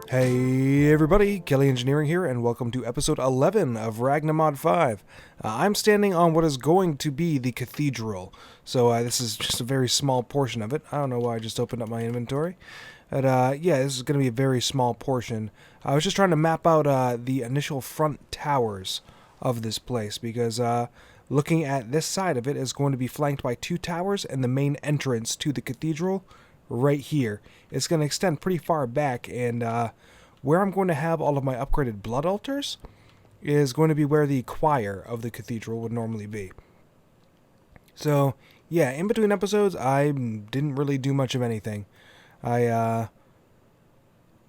Hey everybody, Kelly Engineering here, and welcome to episode 11 of Ragnamod V. I'm standing on what is going to be the cathedral, so this is just a very small portion of it. I don't know why I just opened up my inventory, but yeah, this is going to be a very small portion. I was just trying to map out the initial front towers of this place, because looking at this side of it is going to be flanked by two towers, and the main entrance to the cathedral right here. It's going to extend pretty far back, and where I'm going to have all of my upgraded blood altars is going to be where the choir of the cathedral would normally be. So, yeah, in between episodes, I didn't really do much of anything. I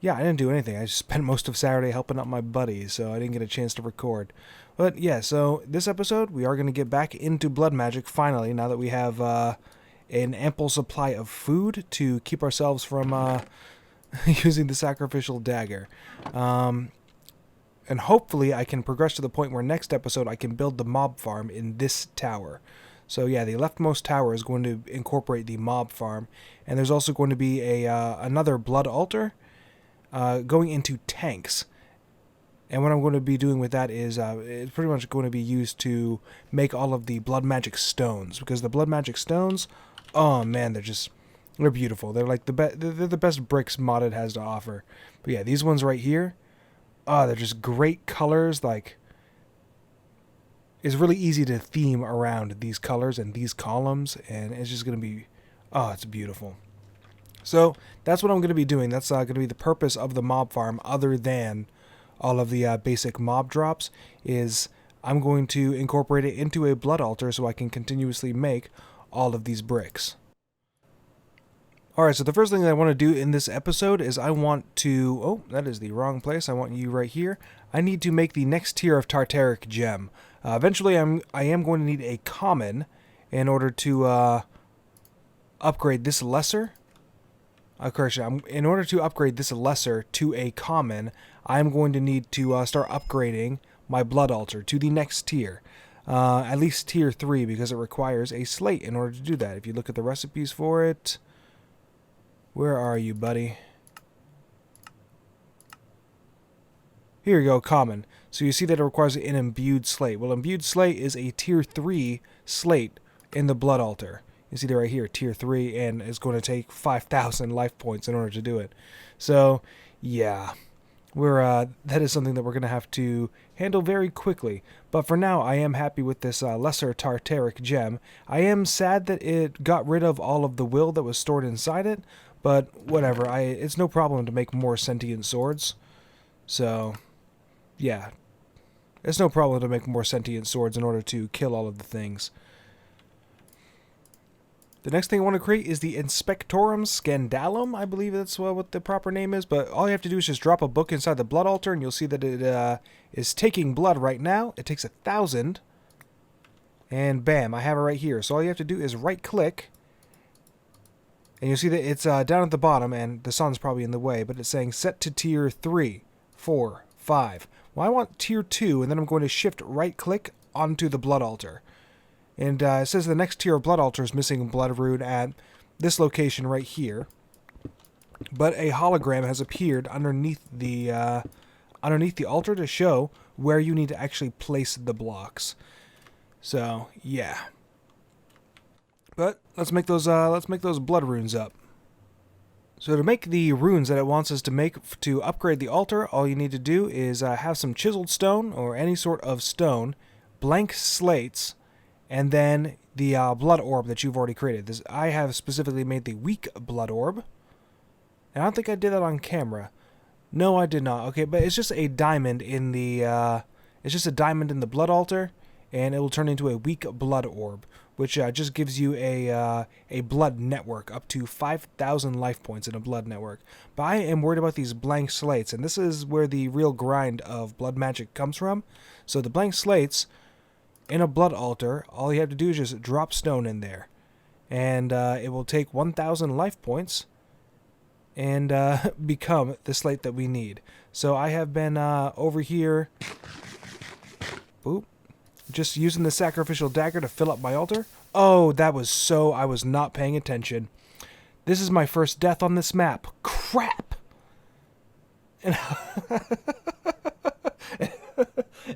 didn't do anything. I spent most of Saturday helping out my buddies, so I didn't get a chance to record. But, yeah, so this episode, we are going to get back into blood magic, finally, now that we have an ample supply of food to keep ourselves from using the sacrificial dagger. And hopefully I can progress to the point where next episode I can build the mob farm in this tower. So yeah, the leftmost tower is going to incorporate the mob farm, and there's also going to be another blood altar going into tanks. And what I'm going to be doing with that is it's pretty much going to be used to make all of the blood magic stones, because the blood magic stones, oh man, they're beautiful. They're like they're the best bricks modded has to offer. But yeah, these ones right here, oh, they're just great colors. Like, it's really easy to theme around these colors and these columns, and it's just gonna be, oh, it's beautiful. So that's what I'm gonna be doing. That's gonna be the purpose of the mob farm, other than all of the basic mob drops, is I'm going to incorporate it into a blood altar so I can continuously make all of these bricks. Alright, so the first thing that I want to do in this episode is I want to... Oh, that is the wrong place. I want you right here. I need to make the next tier of Tartaric Gem. Eventually, I am going to need a common in order to upgrade this lesser. In order to upgrade this lesser to a common, I'm going to need to start upgrading my blood altar to the next tier. At least tier 3, because it requires a slate in order to do that. If you look at the recipes for it... Where are you, buddy? Here you go, common. So you see that it requires an imbued slate. Well, imbued slate is a tier 3 slate in the blood altar. You see that right here, tier 3, and it's going to take 5,000 life points in order to do it. So, yeah. That is something that we're going to have to handle very quickly. But for now, I am happy with this lesser Tartaric Gem. I am sad that it got rid of all of the will that was stored inside it, but whatever. It's no problem to make more sentient swords. So, yeah. It's no problem to make more sentient swords in order to kill all of the things. The next thing I want to create is the Inspectorum Scandalum. I believe that's what the proper name is. But all you have to do is just drop a book inside the blood altar, and you'll see that it is taking blood right now. It takes 1,000. And bam, I have it right here. So all you have to do is right-click. And you'll see that it's down at the bottom, and the sun's probably in the way. But it's saying set to tier 3, 4, 5. Well, I want tier 2, and then I'm going to shift right-click onto the blood altar. And it says the next tier of blood altar is missing blood rune at this location right here. But a hologram has appeared underneath the altar to show where you need to actually place the blocks. So yeah. But let's make those blood runes up. So to make the runes that it wants us to make to upgrade the altar, all you need to do is have some chiseled stone or any sort of stone, blank slates, and then the blood orb that you've already created. I have specifically made the weak blood orb. And I don't think I did that on camera. No, I did not. Okay, but it's just a diamond in the blood altar, and it will turn into a weak blood orb, which just gives you a blood network up to 5,000 life points in a blood network. But I am worried about these blank slates, and this is where the real grind of blood magic comes from. So the blank slates in a blood altar, all you have to do is just drop stone in there, and it will take 1,000 life points and become the slate that we need. So I have been over here, boop, just using the sacrificial dagger to fill up my altar. Oh, that was so... I was not paying attention. This is my first death on this map. Crap! And,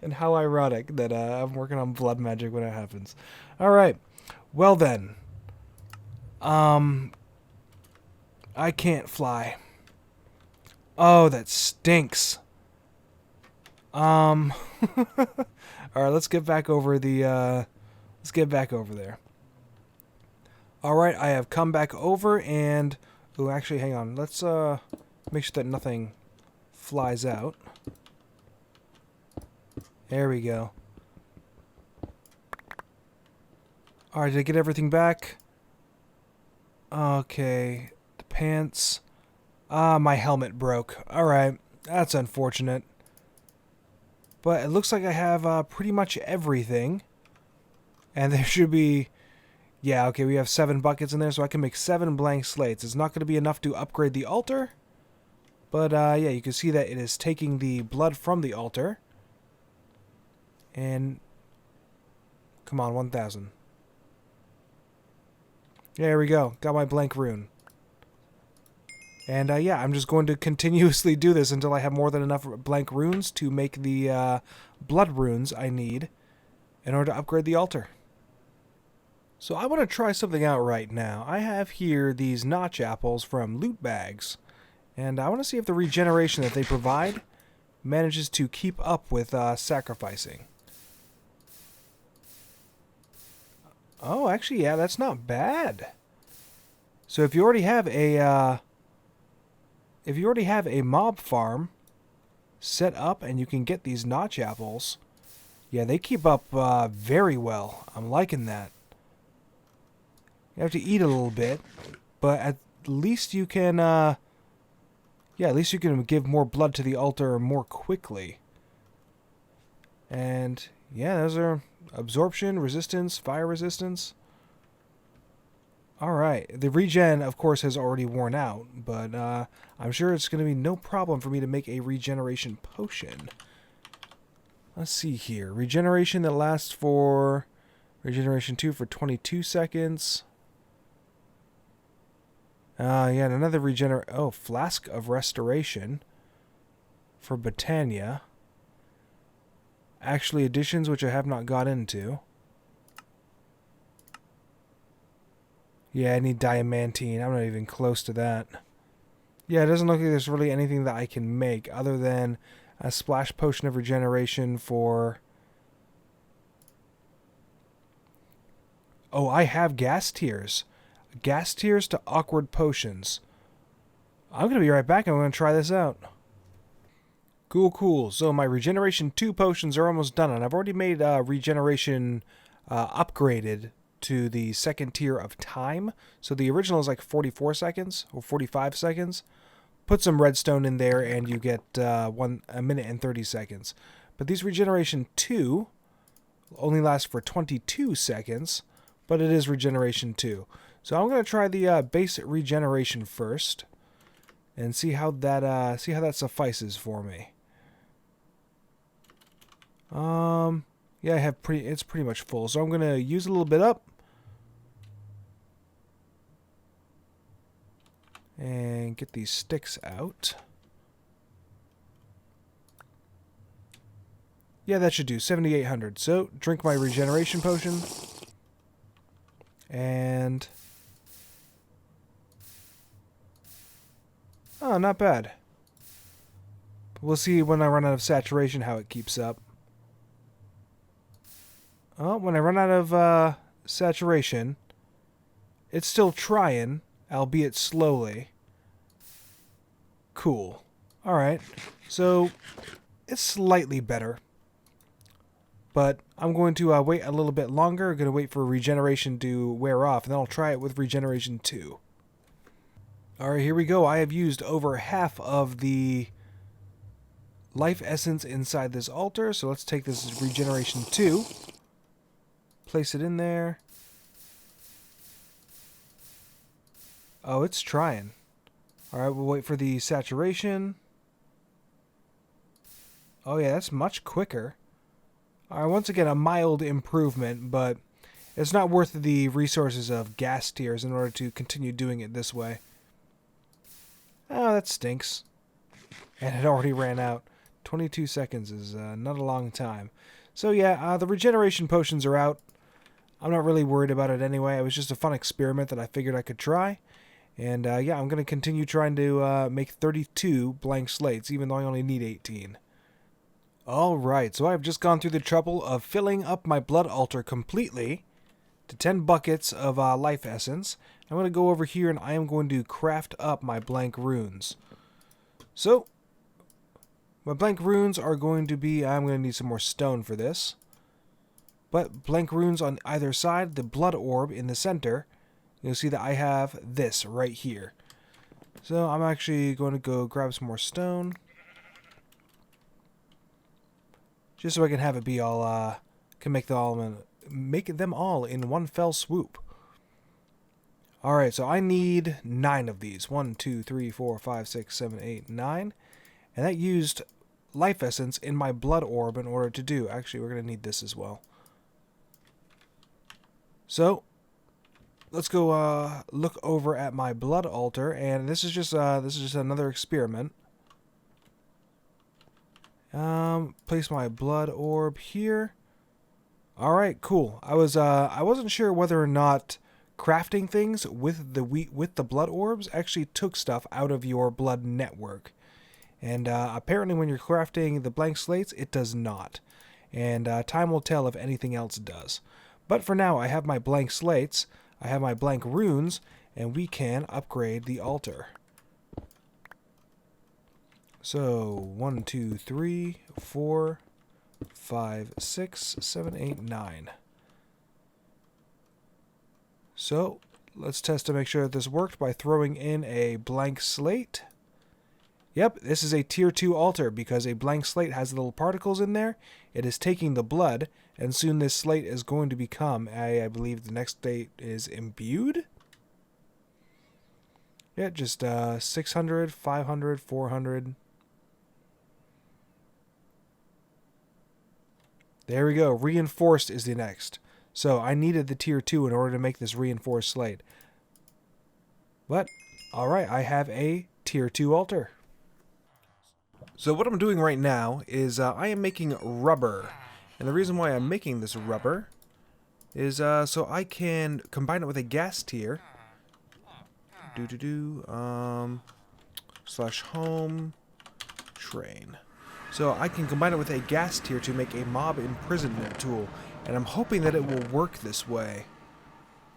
and how ironic that I'm working on blood magic when it happens. All right. Well then. I can't fly. Oh, that stinks. All right, let's get back over the let's get back over there. All right, I have come back over and oh, actually hang on. Let's make sure that nothing flies out. There we go. All right, did I get everything back? Okay, the pants. Ah, my helmet broke. All right, that's unfortunate. But it looks like I have pretty much everything. And there should be... Yeah, okay, we have 7 buckets in there, so I can make 7 blank slates. It's not going to be enough to upgrade the altar. But, yeah, you can see that it is taking the blood from the altar. And... Come on, 1,000. There we go. Got my blank rune. And, yeah, I'm just going to continuously do this until I have more than enough blank runes to make the blood runes I need in order to upgrade the altar. So I want to try something out right now. I have here these notch apples from loot bags. And I want to see if the regeneration that they provide manages to keep up with sacrificing. Oh, actually, yeah, that's not bad. So if you already have a mob farm set up and you can get these notch apples, yeah, they keep up very well. I'm liking that. You have to eat a little bit, but at least you can, yeah, at least you can give more blood to the altar more quickly. And yeah, those are absorption, resistance, fire resistance. Alright, the regen, of course, has already worn out, but I'm sure it's going to be no problem for me to make a regeneration potion. Let's see here. Regeneration that lasts for... Regeneration 2 for 22 seconds. Yeah, and another Oh, Flask of Restoration for Botania. Actually, additions, which I have not got into. Yeah, I need diamantine. I'm not even close to that. Yeah, it doesn't look like there's really anything that I can make other than a splash potion of regeneration for... Oh, I have gas tears. Gas tears to awkward potions. I'm going to be right back. I'm going to try this out. Cool, cool. So my regeneration 2 potions are almost done, and I've already made regeneration upgraded to the 2nd tier of time. So the original is like 44 seconds or 45 seconds. Put some redstone in there and you get 1 minute and 30 seconds. But these regeneration 2 only last for 22 seconds, but it is regeneration 2. So I'm going to try the base regeneration first and see how that suffices for me. Yeah, it's pretty much full. So I'm going to use a little bit up. And get these sticks out. Yeah, that should do. 7,800. So, drink my regeneration potion. And... Oh, not bad. We'll see when I run out of saturation how it keeps up. Oh, when I run out of saturation, it's still trying, albeit slowly. Cool. Alright. So, it's slightly better. But I'm going to wait a little bit longer. I'm going to wait for regeneration to wear off, and then I'll try it with regeneration 2. Alright, here we go. I have used over half of the life essence inside this altar. So let's take this as regeneration 2. Place it in there. Oh, it's trying. Alright, we'll wait for the saturation. Oh yeah, that's much quicker. Alright, once again, a mild improvement, but it's not worth the resources of gas tiers in order to continue doing it this way. Oh, that stinks. and it already ran out. 22 seconds is not a long time. So yeah, the regeneration potions are out. I'm not really worried about it anyway. It was just a fun experiment that I figured I could try. And yeah, I'm going to continue trying to make 32 blank slates, even though I only need 18. Alright, so I've just gone through the trouble of filling up my blood altar completely to 10 buckets of life essence. I'm going to go over here and I am going to craft up my blank runes. So, my blank runes are going to be, I'm going to need some more stone for this. But blank runes on either side, the blood orb in the center, you'll see that I have this right here. So I'm actually going to go grab some more stone. Just so I can have it be all, can make them all in one fell swoop. Alright, so I need 9 of these. 1, 2, 3, 4, 5, 6, 7, 8, 9. And that used life essence in my blood orb in order to do. Actually, we're going to need this as well. So, let's go look over at my blood altar, and this is just another experiment. Place my blood orb here. All right, cool. I wasn't sure whether or not crafting things with the blood orbs actually took stuff out of your blood network, and apparently when you're crafting the blank slates, it does not. And time will tell if anything else does. But for now, I have my blank slates. I have my blank runes, and we can upgrade the altar. So, 1, 2, 3, 4, 5, 6, 7, 8, 9. So, let's test to make sure that this worked by throwing in a blank slate. Yep, this is a tier 2 altar because a blank slate has little particles in there. It is taking the blood, and soon this slate is going to become, I believe the next state is imbued? Yeah, just 600, 500, 400. There we go. Reinforced is the next. So I needed the tier 2 in order to make this reinforced slate. But, alright, I have a tier 2 altar. So what I'm doing right now is I am making rubber. And the reason why I'm making this rubber is so I can combine it with a gas tier. Slash home train. So I can combine it with a gas tier to make a mob imprisonment tool. And I'm hoping that it will work this way.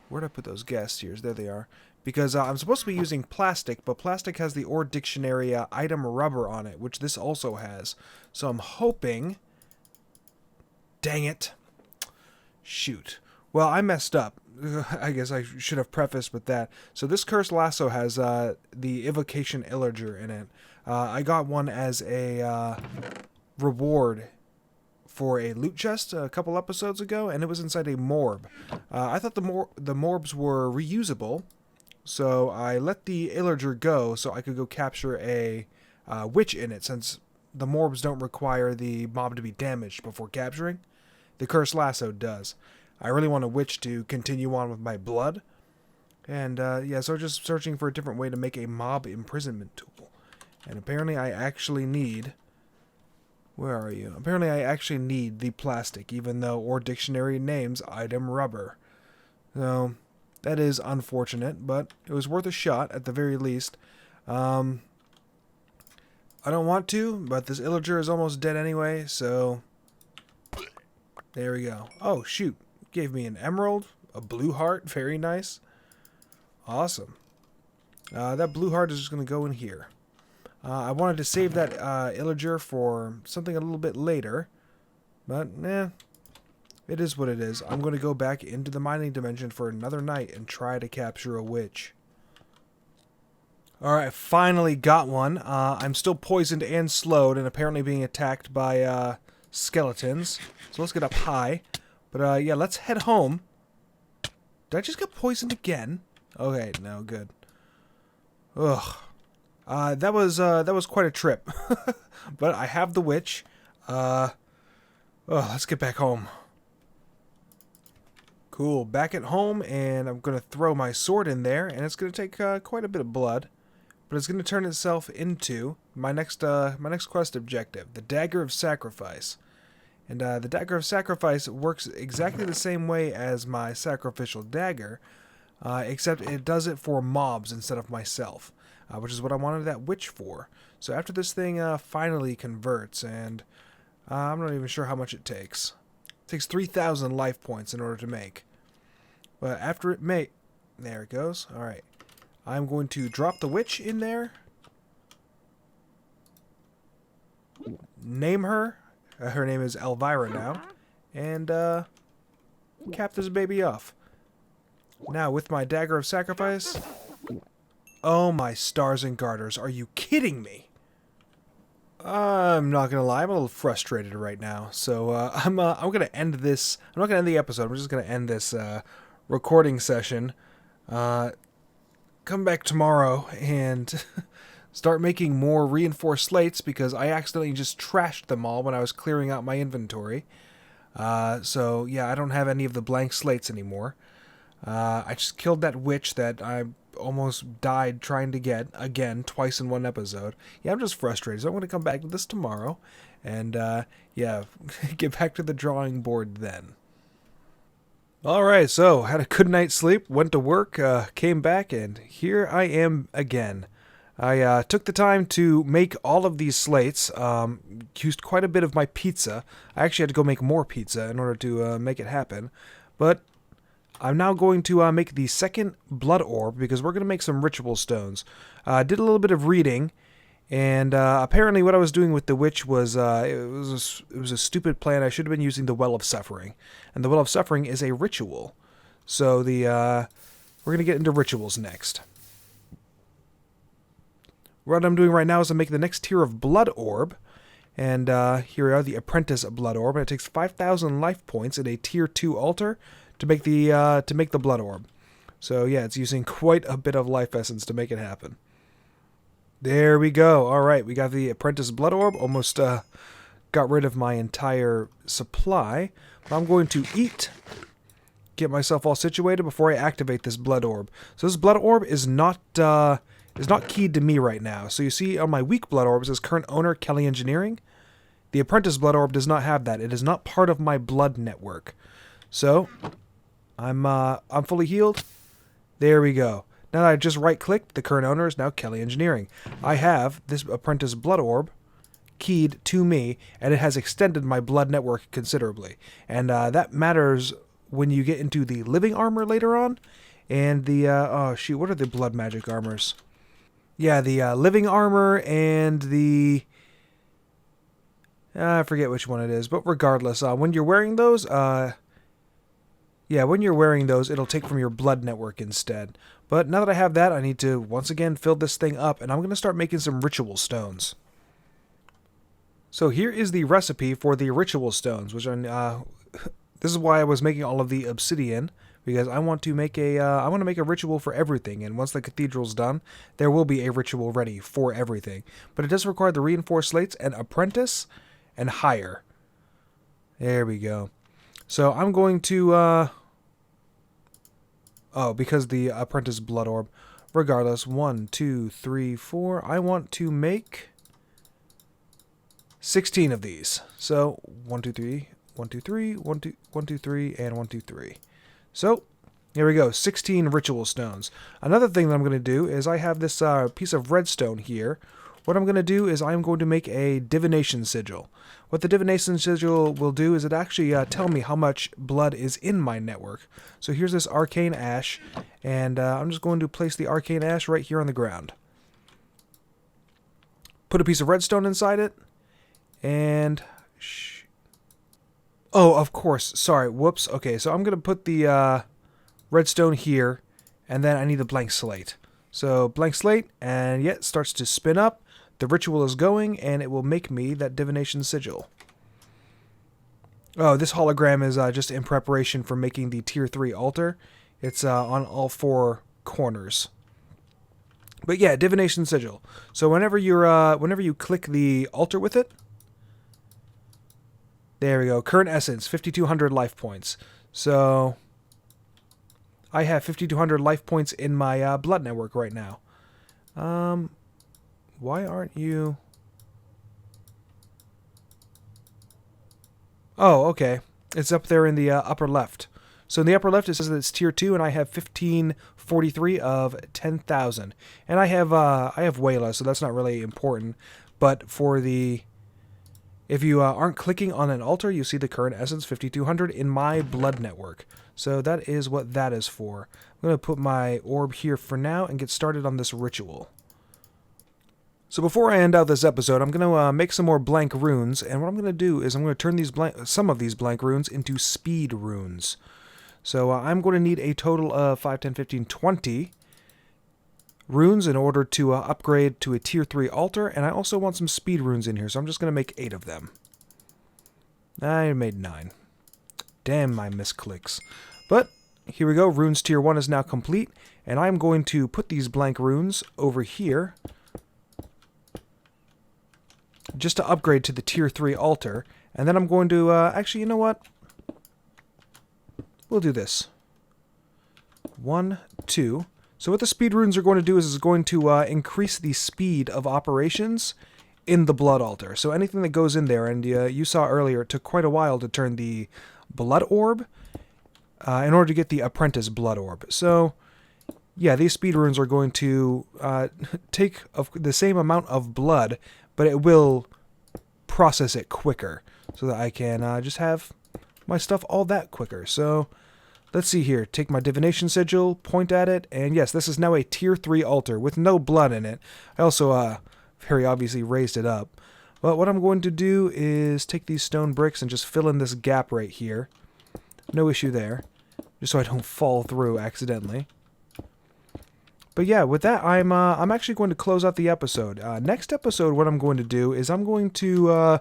Where'd I put those gas tiers? There they are. Because I'm supposed to be using plastic, but plastic has the Ore Dictionary item rubber on it, which this also has. So I'm hoping... Dang it. Shoot. Well, I messed up. I guess I should have prefaced with that. So this cursed lasso has the evocation illager in it. I got one as a reward for a loot chest a couple episodes ago, and it was inside a morb. I thought the morbs were reusable, so I let the illager go so I could go capture a witch in it, since the morbs don't require the mob to be damaged before capturing. The cursed lasso does. I really want a witch to continue on with my blood. And yeah, so just searching for a different way to make a mob imprisonment tool. And apparently I actually need... Where are you? Apparently I actually need the plastic, even though Ore Dictionary names item rubber. So, that is unfortunate, but it was worth a shot at the very least. I don't want to, but this illager is almost dead anyway, so... There we go. Oh, shoot. Gave me an emerald, a blue heart, very nice. Awesome. That blue heart is just going to go in here. I wanted to save that illager for something a little bit later, but it is what it is. I'm going to go back into the mining dimension for another night and try to capture a witch. Alright, finally got one. I'm still poisoned and slowed and apparently being attacked by skeletons. So let's get up high. But yeah, let's head home. Did I just get poisoned again? Okay, no, good. Ugh. That was quite a trip. But I have the witch. Oh, let's get back home. Cool, back at home, and I'm gonna throw my sword in there, and it's gonna take quite a bit of blood. but it's going to turn itself into my next quest objective, the Dagger of Sacrifice. And the Dagger of Sacrifice works exactly the same way as my Sacrificial Dagger, except it does it for mobs instead of myself, which is what I wanted that witch for. So after this thing finally converts, and I'm not even sure how much it takes. It takes 3,000 life points in order to make. But after it there it goes. Alright. I'm going to drop the witch in there. Name her. Her name is Elvira now. And cap this baby off. Now with my Dagger of Sacrifice. Oh my stars and garters. Are you kidding me? I'm not gonna lie, I'm a little frustrated right now. So I'm gonna end this. I'm not gonna end the episode. I'm just gonna end this recording session. Come back tomorrow and start making more reinforced slates because I accidentally just trashed them all when I was clearing out my inventory. So yeah, I don't have any of the blank slates anymore. I just killed that witch that I almost died trying to get again twice in one episode. Yeah, I'm just frustrated. So I'm going to come back to this tomorrow and yeah, get back to the drawing board then. Alright, so had a good night's sleep, went to work, came back, and here I am again. I took the time to make all of these slates, used quite a bit of my pizza. I actually had to go make more pizza in order to make it happen. But I'm now going to make the second blood orb because we're going to make some ritual stones. Did a little bit of reading, and apparently what I was doing with the witch was it was a stupid plan. I should have been using the Well of Suffering, and the Well of Suffering is a ritual. So we're going to get into rituals next. What I'm doing right now is I'm making the next tier of blood orb, and here we are, the Apprentice blood orb, and it takes 5,000 life points in a tier 2 altar to make the blood orb. So yeah, it's using quite a bit of life essence to make it happen. There we go. All right, we got the Apprentice blood orb. Almost got rid of my entire supply. But I'm going to eat, get myself all situated before I activate this blood orb. So this blood orb is not keyed to me right now. So you see on my weak blood orb it says current owner Kelly Engineering. The Apprentice blood orb does not have that. It is not part of my blood network. So I'm fully healed. There we go. Now that I just right-clicked, the current owner is now Kelly Engineering. I have this Apprentice blood orb keyed to me, and it has extended my blood network considerably. And that matters when you get into the living armor later on, and the oh shoot, what are the blood magic armors? Yeah, the living armor and the I forget which one it is, but regardless, when you're wearing those, yeah, when you're wearing those, it'll take from your blood network instead. But now that I have that, I need to, once again, fill this thing up, and I'm going to start making some ritual stones. So here is the recipe for the ritual stones, which are, this is why I was making all of the obsidian, because I want to make a ritual for everything, and once the cathedral's done, there will be a ritual ready for everything. But it does require the reinforced slates and apprentice and higher. There we go. So I'm going to, because the Apprentice blood orb, regardless, 1, 2, 3, 4, I want to make 16 of these. So 1, 2, 3, 1, 2, 3, 1, 2, 1, 2, 3, and 1, 2, 3. So here we go, 16 ritual stones. Another thing that I'm going to do is I have this piece of redstone here. What I'm going to do is I'm going to make a divination sigil. What the divination sigil will do is it actually tell me how much blood is in my network. So here's this arcane ash, and I'm just going to place the arcane ash right here on the ground. Put a piece of redstone inside it, and oh, of course, sorry, whoops. Okay, so I'm going to put the redstone here, and then I need a blank slate. So blank slate, and yeah, it starts to spin up. The ritual is going, and it will make me that divination sigil. Oh, this hologram is just in preparation for making the tier 3 altar. It's on all 4 corners. But yeah, divination sigil. So whenever you click the altar with it, there we go. Current essence, 5,200 life points. So I have 5,200 life points in my blood network right now. Why aren't you... Oh, okay. It's up there in the upper left. So in the upper left, it says that it's tier 2, and I have 1543 of 10,000. And I have Wayla, so that's not really important. But for the... If you aren't clicking on an altar, you see the current essence 5200 in my blood network. So that is what that is for. I'm going to put my orb here for now and get started on this ritual. So before I end out this episode, I'm going to make some more blank runes, and what I'm going to do is I'm going to turn some of these blank runes into speed runes. So I'm going to need a total of 5, 10, 15, 20 runes in order to upgrade to a tier 3 altar, and I also want some speed runes in here, so I'm just going to make 8 of them. I made 9. Damn my misclicks. But here we go, runes tier 1 is now complete, and I'm going to put these blank runes over here just to upgrade to the tier 3 altar, and then I'm going to, actually, you know what? We'll do this. 1, 2. So what the speed runes are going to do is it's going to increase the speed of operations in the blood altar. So anything that goes in there, and you saw earlier, it took quite a while to turn the blood orb in order to get the apprentice blood orb. So yeah, these speed runes are going to take the same amount of blood, but it will process it quicker so that I can just have my stuff all that quicker. So let's see here. Take my divination sigil, point at it, and yes, this is now a tier 3 altar with no blood in it. I also very obviously raised it up. But what I'm going to do is take these stone bricks and just fill in this gap right here. No issue there. Just so I don't fall through accidentally. But yeah, with that, I'm actually going to close out the episode. Next episode, what I'm going to do is I'm going to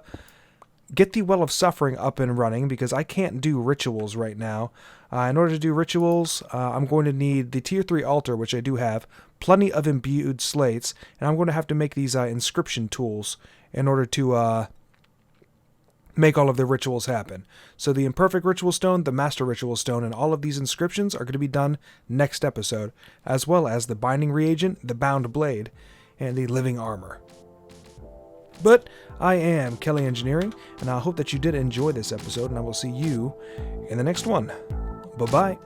get the Well of Suffering up and running, because I can't do rituals right now. In order to do rituals, I'm going to need the tier 3 altar, which I do have, plenty of imbued slates, and I'm going to have to make these inscription tools in order to make all of the rituals happen. So the Imperfect Ritual Stone, the Master Ritual Stone, and all of these inscriptions are going to be done next episode, as well as the Binding Reagent, the Bound Blade, and the Living Armor. But I am Kelly Engineering, and I hope that you did enjoy this episode, and I will see you in the next one. Bye-bye.